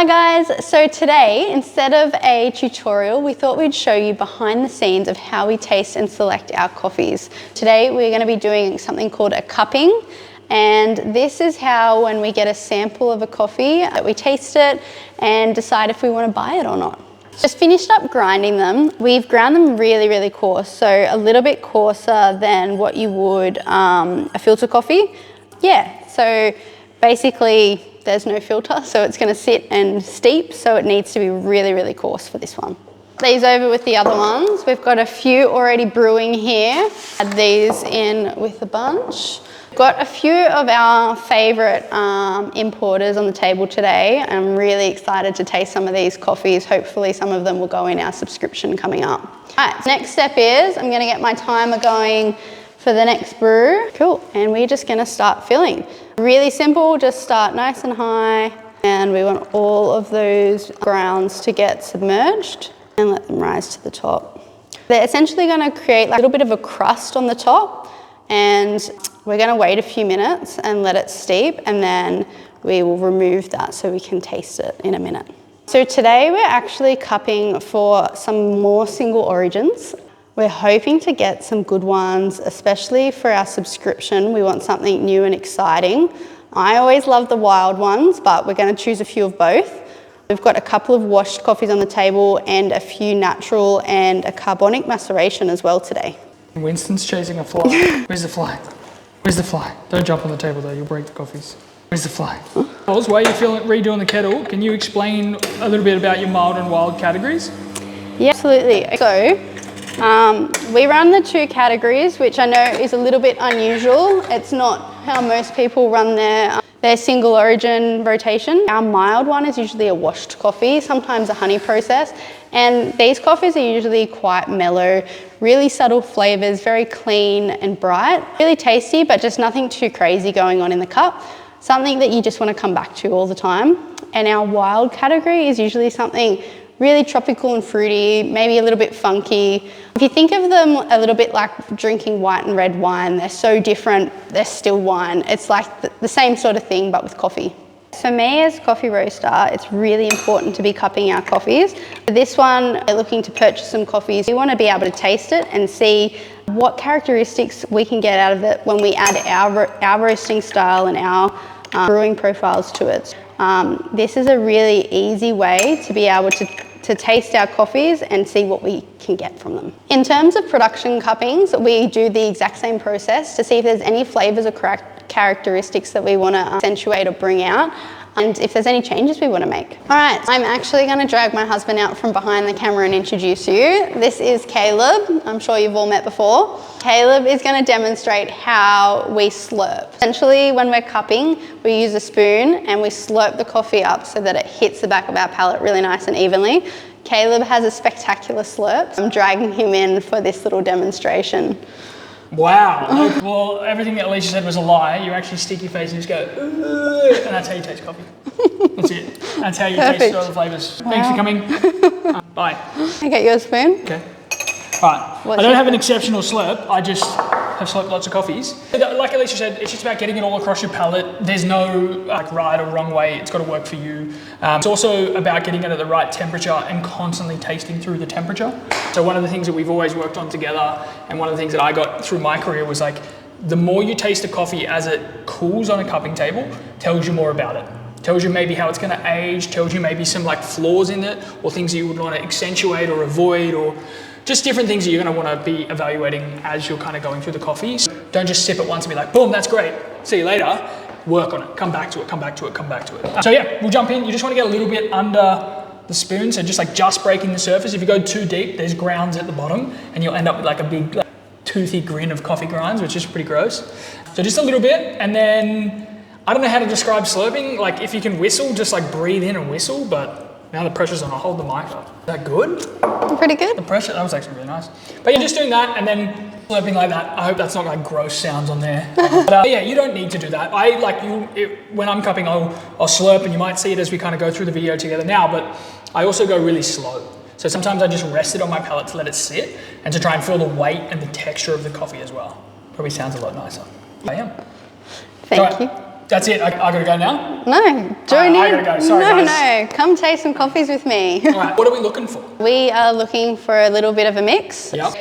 Hi guys, so today instead of a tutorial we thought we'd show you behind the scenes of how we taste and select our coffees. Today we're going to be doing something called a cupping, and this is how when we get a sample of a coffee that we taste it and decide if we want to buy it or not. Just finished up grinding them. We've ground them really coarse, so a little bit coarser than what you would a filter coffee. Yeah, so basically there's no filter, so it's going to sit and steep, so it needs to be really coarse for this one. These over with the other ones. We've got a few already brewing here. Add these in with a bunch. Got a few of our favourite importers on the table today. I'm really excited to taste some of these coffees. Hopefully some of them will go in our subscription coming up. All right, next step is I'm going to get my timer going for the next brew. Cool, and we're just going to start filling. Really simple, just start nice and high, and we want all of those grounds to get submerged and let them rise to the top. They're essentially going to create like a little bit of a crust on the top, and we're going to wait a few minutes and let it steep, and then we will remove that so we can taste it in a minute. So today we're actually cupping for some more single origins. We're hoping to get some good ones, especially for our subscription. We want something new and exciting. I always love the wild ones, but we're going to choose a few of both. We've got a couple of washed coffees on the table and a few natural and a carbonic maceration as well today. Winston's chasing a fly. Where's the fly? Where's the fly? Don't jump on the table though, you'll break the coffees. Where's the fly? Huh? While you're redoing the kettle, can you explain a little bit about your mild and wild categories? Yeah, absolutely. So, we run the two categories, which I know is a little bit unusual. It's not how most people run their single origin rotation. Our mild one is usually a washed coffee, sometimes a honey process. And these coffees are usually quite mellow, really subtle flavors, very clean and bright. Really tasty, but just nothing too crazy going on in the cup. Something that you just want to come back to all the time. And our wild category is usually something really tropical and fruity, maybe a little bit funky. If you think of them a little bit like drinking white and red wine, they're so different, they're still wine. It's like the same sort of thing, but with coffee. For me as coffee roaster, it's really important to be cupping our coffees. For this one, we're looking to purchase some coffees. We want to be able to taste it and see what characteristics we can get out of it when we add our roasting style and our brewing profiles to it. This is a really easy way to be able to taste our coffees and see what we can get from them. In terms of production cuppings, we do the exact same process to see if there's any flavors or characteristics that we want to accentuate or bring out, and if there's any changes we want to make. All right, I'm actually going to drag my husband out from behind the camera and introduce you. This is Caleb. I'm sure you've all met before. Caleb is going to demonstrate how we slurp. Essentially, when we're cupping, we use a spoon and we slurp the coffee up so that it hits the back of our palate really nice and evenly. Caleb has a spectacular slurp. I'm dragging him in for this little demonstration. Wow. Well, everything that Elisha said was a lie. You actually stick your face and just go, and that's how you taste coffee. That's it. That's how you taste all the flavours. Wow. Thanks for coming. Bye. Can I get you a spoon? Okay. All right. I don't have an exceptional slurp. I just have slurped lots of coffees. Like Elisha said, it's just about getting it all across your palate. There's no like right or wrong way. It's got to work for you. It's also about getting it at the right temperature and constantly tasting through the temperature. So one of the things that we've always worked on together, and one of the things that I got through my career was like, the more you taste a coffee as it cools on a cupping table, tells you more about it. Tells you maybe how it's going to age, tells you maybe some like flaws in it, or things that you would want to accentuate or avoid, or just different things that you're going to want to be evaluating as you're kind of going through the coffee. So don't just sip it once and be like, boom, that's great, see you later. Work on it, come back to it, come back to it, come back to it. So yeah, we'll jump in. You just want to get a little bit under the spoon, so just breaking the surface. If you go too deep, there's grounds at the bottom, and you'll end up with like a big toothy grin of coffee grinds, which is pretty gross. So just a little bit, and then I don't know how to describe slurping. Like if you can whistle, just like breathe in and whistle, but now the pressure's on, I'll hold the mic up. Is that good? Pretty good. The pressure, that was actually really nice. But yeah, just doing that and then slurping like that. I hope that's not like gross sounds on there. But yeah, you don't need to do that. When I'm cupping, I'll slurp, and you might see it as we kind of go through the video together now, but I also go really slow. So sometimes I just rest it on my palate to let it sit and to try and feel the weight and the texture of the coffee as well. Probably sounds a lot nicer. I am. Thank you. That's it. I gotta go now? No, join in. I gotta go. Sorry, guys. No, come taste some coffees with me. All right, what are we looking for? We are looking for a little bit of a mix. Yep.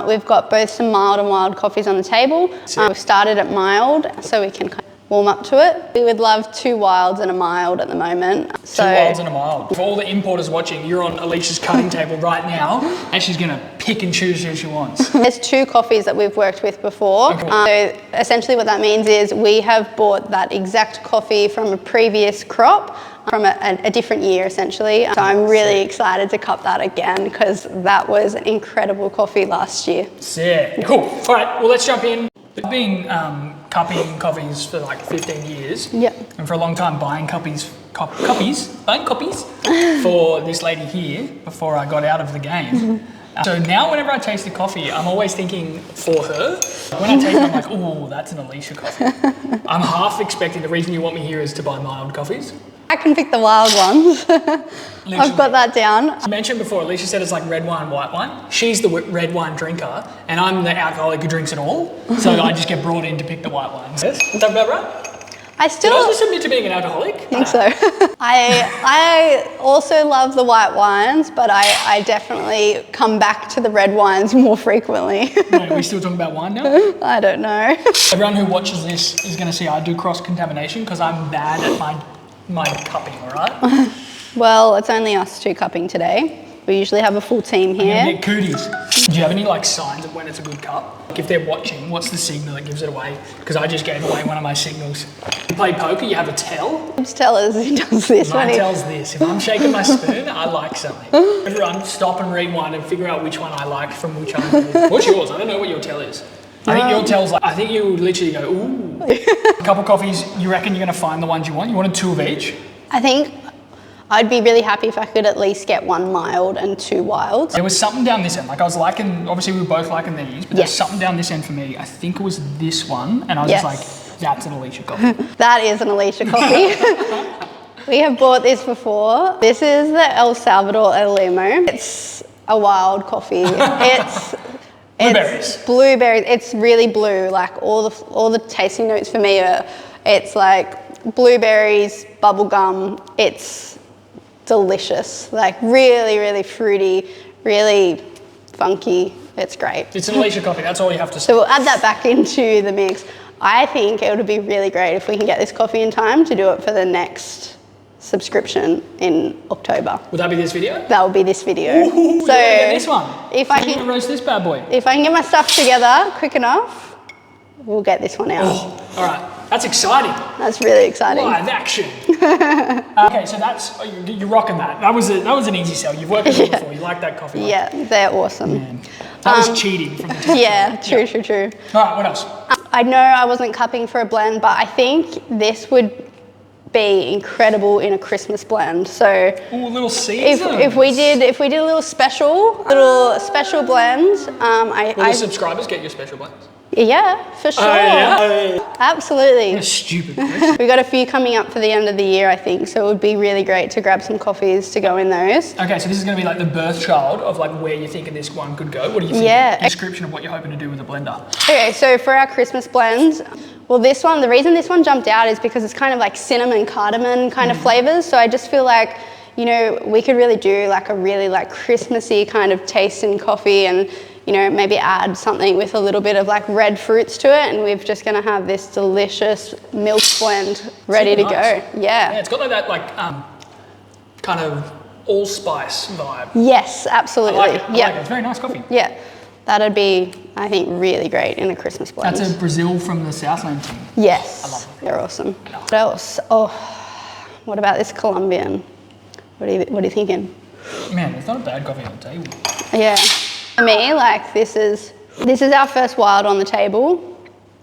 We've got both some mild and wild coffees on the table. We've started at mild so we can kind of warm up to it. We would love 2 wilds and a mild at the moment. Two wilds and a mild. For all the importers watching, you're on Alicia's cutting table right now and she's gonna pick and choose who she wants. There's 2 coffees that we've worked with before. Okay. So essentially what that means is we have bought that exact coffee from a previous crop, from a different year essentially. So I'm really excited to cup that again because that was an incredible coffee last year. Sick. Cool. All right, well, let's jump in. I've been cupping coffees for like 15 years. Yep. And for a long time buying copies for this lady here before I got out of the game. So now whenever I taste a coffee, I'm always thinking for her. When I taste it, I'm like, oh, that's an Elisha coffee. I'm half expecting the reason you want me here is to buy mild coffees. I can pick the wild ones. I've got that down. You mentioned before, Elisha said it's like red wine, white wine. She's the red wine drinker, and I'm the alcoholic who drinks it all. So I just get brought in to pick the white wines. Yes? Is that about right? I still Did I just admit to being an alcoholic? I think so. I also love the white wines, but I definitely come back to the red wines more frequently. Wait, are we still talking about wine now? I don't know. Everyone who watches this is going to see I do cross-contamination because I'm bad at my cupping, all right? Well, it's only us 2 cupping today. We usually have a full team I'm here. gonna get cooties. Do you have any like signs of when it's a good cup? Like if they're watching, what's the signal that gives it away? Because I just gave away one of my signals. You play poker, you have a tell. Just tell us who does this. Mine tells this. If I'm shaking my spoon, I like something. Everyone stop and rewind and figure out which one I like from which one. What's yours? I don't know what your tell is. I think your tell's like, I think you literally go, ooh. A couple coffees, you reckon you're gonna find the ones you want? You wanted 2 of each? I think I'd be really happy if I could at least get 1 mild and 2 wilds. There was something down this end. Like I was liking, obviously we were both liking these, but there's something down this end for me. I think it was this one, and I was just like, that's an Elisha coffee. That is an Elisha coffee. We have bought this before. This is the El Salvador El Limo. It's a wild coffee. Blueberries. It's blueberries. It's really blue. Like all the tasting notes for me are, it's like blueberries, bubblegum. It's delicious. Like really, really fruity, really funky. It's great. It's an Elisha coffee. That's all you have to say. So we'll add that back into the mix. I think it would be really great if we can get this coffee in time to do it for the next subscription in October. Would that be this video? That will be this video. Ooh, so yeah, this one. If I can roast this bad boy. If I can get my stuff together quick enough, we'll get this one out. Oh, all right. That's exciting. That's really exciting. Live action. Okay, so that's you're rocking that. That was an easy sell. You've worked with them before. You like that coffee? Yeah, they're awesome. Man. That was cheating from the team. Yeah, true. All right, what else? I know I wasn't cupping for a blend, but I think this would be incredible in a Christmas blend. So ooh, little season. if we did a little special blend, Will the subscribers get your special blends? Yeah, for sure. Absolutely. What a stupid question. We got a few coming up for the end of the year, I think, so it would be really great to grab some coffees to go in those. Okay, so this is going to be like the birth child of like where you're thinking this one could go. What do you think? Yeah. Description of what you're hoping to do with a blender. Okay, so for our Christmas blends, well, the reason this one jumped out is because it's kind of like cinnamon, cardamom kind of flavors. So I just feel like, you know, we could really do like a really like Christmassy kind of taste in coffee, and you know, maybe add something with a little bit of like red fruits to it, and we're just gonna have this delicious milk blend ready to go. Yeah, it's got like that like kind of allspice vibe. Yes, absolutely. I like it. I like it. It's very nice coffee. Yeah, that'd be, I think, really great in a Christmas blend. That's a Brazil from the Southland team. Yes, I love it. They're awesome. What else? Oh, what about this Colombian? What are you thinking? Man, there's not a bad coffee on the table. Yeah. For me, like this is our first wild on the table.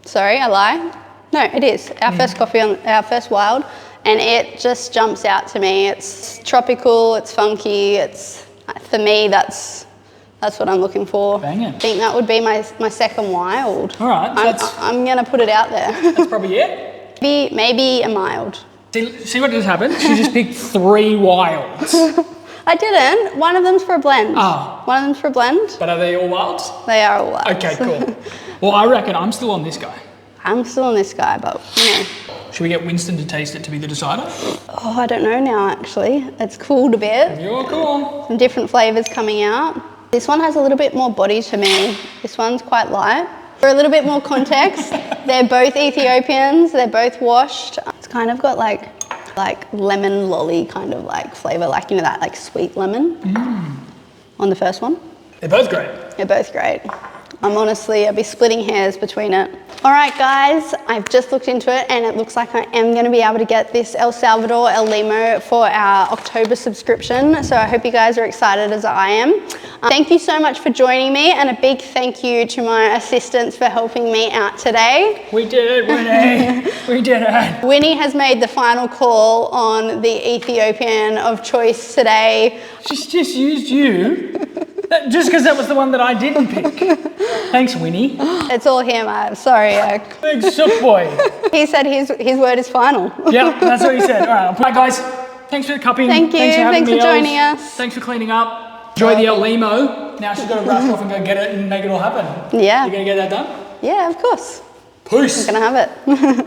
Sorry, I lie. No, it is our first coffee on our first wild, and it just jumps out to me. It's tropical, it's funky. It's for me. That's what I'm looking for. Banging. I think that would be my second wild. All right, so I'm gonna put it out there. That's probably it. Maybe a mild. See what just happened? She just picked 3 wilds. I didn't. One of them's for a blend. Oh. One of them's for a blend. But are they all wilds? They are all wilds. Okay, cool. Well, I reckon I'm still on this guy. I'm still on this guy, but you know. Should we get Winston to taste it to be the decider? Oh, I don't know now, actually. It's cooled a bit. You're cool. Some different flavours coming out. This one has a little bit more body to me. This one's quite light. For a little bit more context, they're both Ethiopians. They're both washed. It's kind of got like lemon lolly kind of like flavour, like, you know, that like sweet lemon on the first one. They're both great. They're both great. I'd be splitting hairs between it. All right, guys, I've just looked into it and it looks like I am going to be able to get this El Salvador El Limo for our October subscription. So I hope you guys are excited as I am. Thank you so much for joining me, and a big thank you to my assistants for helping me out today. We did it, Winnie. We did it. Winnie has made the final call on the Ethiopian of choice today. She's just used you. Just because that was the one that I didn't pick. Thanks, Winnie. It's all him. I'm sorry. Big sook boy. He said his word is final. Yeah, that's what he said. All right, guys. Thanks for the cupping. Thank you. Thanks for joining us. Thanks for cleaning up. Enjoy the El Limo. Now she's got to rush off and go get it and make it all happen. Yeah. You going to get that done? Yeah, of course. Peace. I'm going to have it.